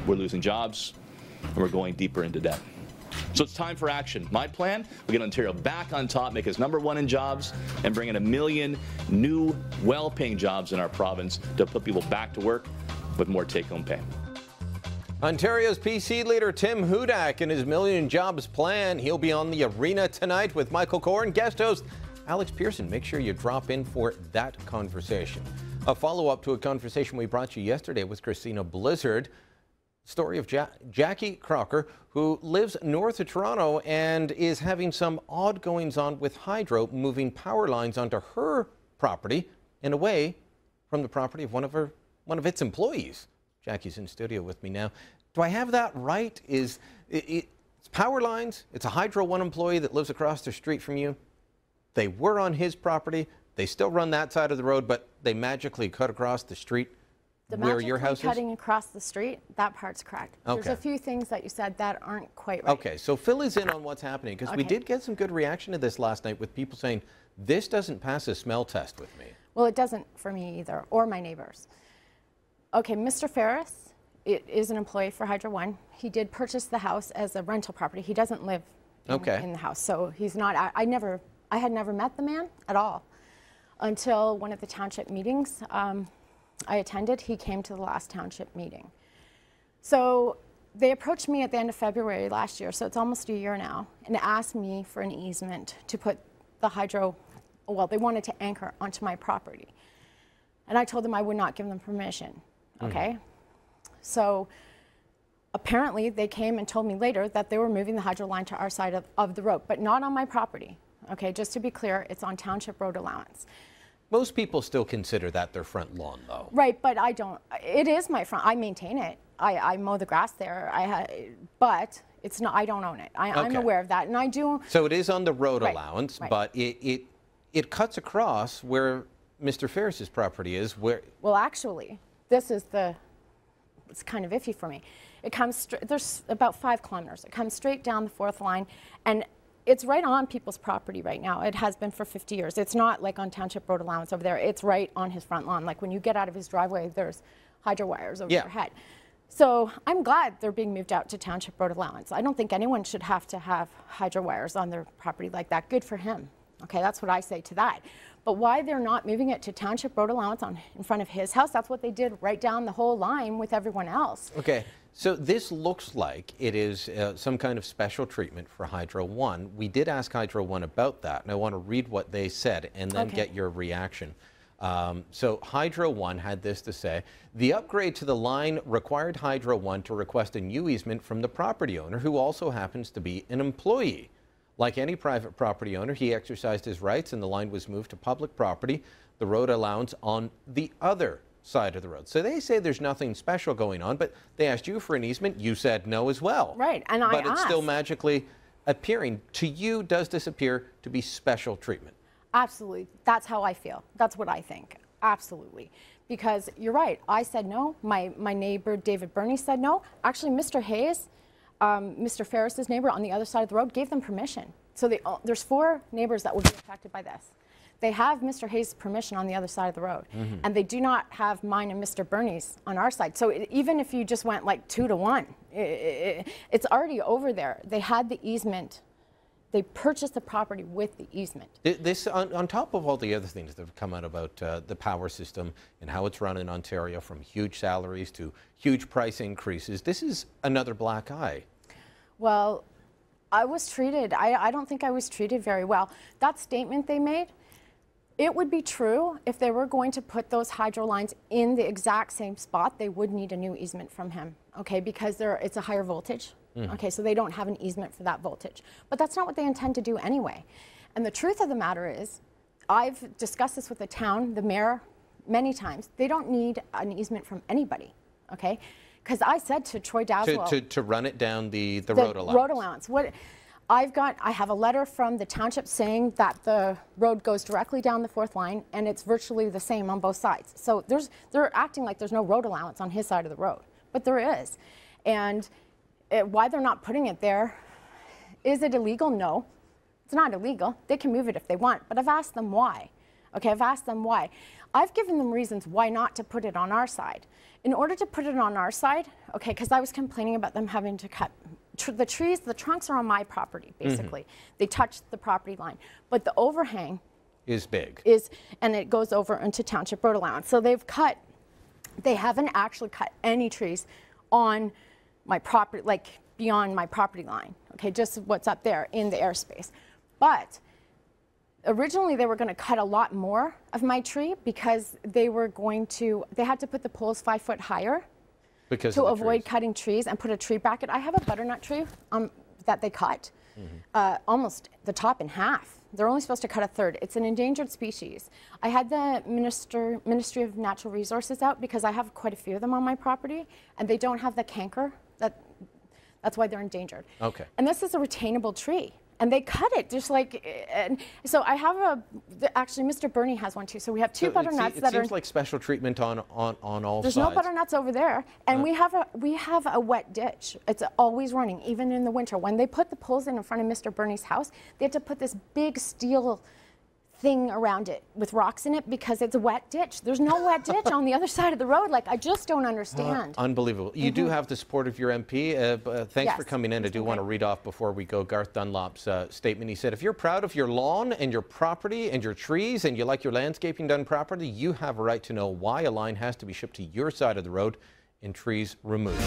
we're losing jobs, and we're going deeper into debt. So it's time for action. My plan, we get Ontario back on top, make us #1 in jobs, and bring in 1 million new, well-paying jobs in our province to put people back to work with more take-home pay. Ontario's PC leader Tim Hudak and his Million Jobs plan. He'll be on the arena tonight with Michael Corrin, guest host Alex Pearson. Make sure you drop in for that conversation. A follow-up to a conversation we brought you yesterday with Christina Blizzard. Story of Jackie Crocker, who lives north of Toronto and is having some odd goings-on with Hydro, moving power lines onto her property and away from the property of one of its employees. Jackie's in studio with me now. Do I have that right? It's power lines. It's a Hydro One employee that lives across the street from you. They were on his property. They still run that side of the road, but they magically cut across the street where your house is? Cutting across the street, that part's correct. Okay. There's a few things that you said that aren't quite right. Okay, so fill us in on what's happening, because we did get some good reaction to this last night with people saying, this doesn't pass a smell test with me. Well, it doesn't for me either, or my neighbors. Okay, Mr. Ferris is an employee for Hydro One. He did purchase the house as a rental property. He doesn't live in the house, so he's not, I had never met the man at all until one of the township meetings I attended. He came to the last township meeting. So they approached me at the end of February last year, so it's almost a year now, and asked me for an easement to put the hydro, well, they wanted to anchor onto my property. And I told them I would not give them permission, okay? So apparently they came and told me later that they were moving the hydro line to our side of the road, but not on my property, okay? Just to be clear, it's on township road allowance. Most people still consider that their front lawn, though. Right, but I don't. It is my front. I maintain it. I mow the grass there. But it's not. I don't own it. I'm aware of that, and I do. So it is on the road allowance, but it cuts across where Mr. Ferris's property is. Well, actually, this is it's kind of iffy for me. It comes. There's about 5 kilometers. It comes straight down the 4th line, and it's right on people's property right now. It has been for 50 years. It's not like on township road allowance over there. It's right on his front lawn. Like when you get out of his driveway, there's hydro wires over your head. So I'm glad they're being moved out to township road allowance. I don't think anyone should have to have hydro wires on their property like that. Good for him. Okay, that's what I say to that. But why they're not moving it to township road allowance in front of his house, that's what they did right down the whole line with everyone else. Okay. So this looks like it is some kind of special treatment for Hydro One. We did ask Hydro One about that, and I want to read what they said and then get your reaction. So Hydro One had this to say: the upgrade to the line required Hydro One to request a new easement from the property owner, who also happens to be an employee. Like any private property owner, he exercised his rights and the line was moved to public property, the road allowance on the other side of the road. So they say there's nothing special going on, but they asked you for an easement. You said no as well. Right, and I asked. But it's still magically appearing. To you, does this appear to be special treatment? Absolutely. That's how I feel. That's what I think. Absolutely. Because you're right. I said no. My neighbor, David Burney, said no. Actually, Mr. Hayes, Mr. Ferris's neighbor on the other side of the road, gave them permission. So there's 4 neighbors that would be affected by this. They have Mr. Hayes' permission on the other side of the road, and they do not have mine and Mr. Burney's on our side. So even if you just went like 2 to 1, it's already over there. They had the easement. They purchased the property with the easement. This, on top of all the other things that have come out about the power system and how it's run in Ontario, from huge salaries to huge price increases, this is another black eye. Well, I was treated, I don't think I was treated very well. That statement they made, it would be true if they were going to put those hydro lines in the exact same spot. They would need a new easement from him, okay, because it's a higher voltage. Okay, so they don't have an easement for that voltage. But that's not what they intend to do anyway. And the truth of the matter is, I've discussed this with the town, the mayor, many times. They don't need an easement from anybody, okay? Because I said to Troy Daswell... To run it down the road allowance. Road allowance. I have a letter from the township saying that the road goes directly down the 4th line, and it's virtually the same on both sides. So they're acting like there's no road allowance on his side of the road, but there is. And why they're not putting it there, is it illegal? No, it's not illegal. They can move it if they want, but I've asked them why. Okay, I've asked them why. I've given them reasons why not to put it on our side. In order to put it on our side, okay, because I was complaining about them having to cut the trees, the trunks are on my property, basically. They touch the property line. But the overhang is big. And it goes over into township road allowance. So they haven't actually cut any trees on my property, like beyond my property line, okay, just what's up there in the airspace. But originally they were going to cut a lot more of my tree because they had to put the poles 5 foot higher to avoid cutting trees and put a tree bracket. I have a butternut tree that they cut almost the top in half. They're only supposed to cut a third. It's an endangered species. I had the Ministry of Natural Resources out because I have quite a few of them on my property, and they don't have the canker. That's why they're endangered. Okay. And this is a retainable tree. And they cut it just like, and so I have actually Mr. Bernie has one too. So we have two butternuts that are. It seems like special treatment on all There's sides. no butternuts over there, and we have a wet ditch. It's always running, even in the winter. When they put the poles in front of Mr. Bernie's house, they had to put this big steel thing around it with rocks in it because it's a wet ditch. There's no wet ditch on the other side of the road. Like, I just don't understand. Unbelievable. You do have the support of your MP. Thanks for coming in. I do want to read off before we go Garth Dunlop's statement. He said, if you're proud of your lawn and your property and your trees and you like your landscaping done properly, you have a right to know why a line has to be shipped to your side of the road and trees removed.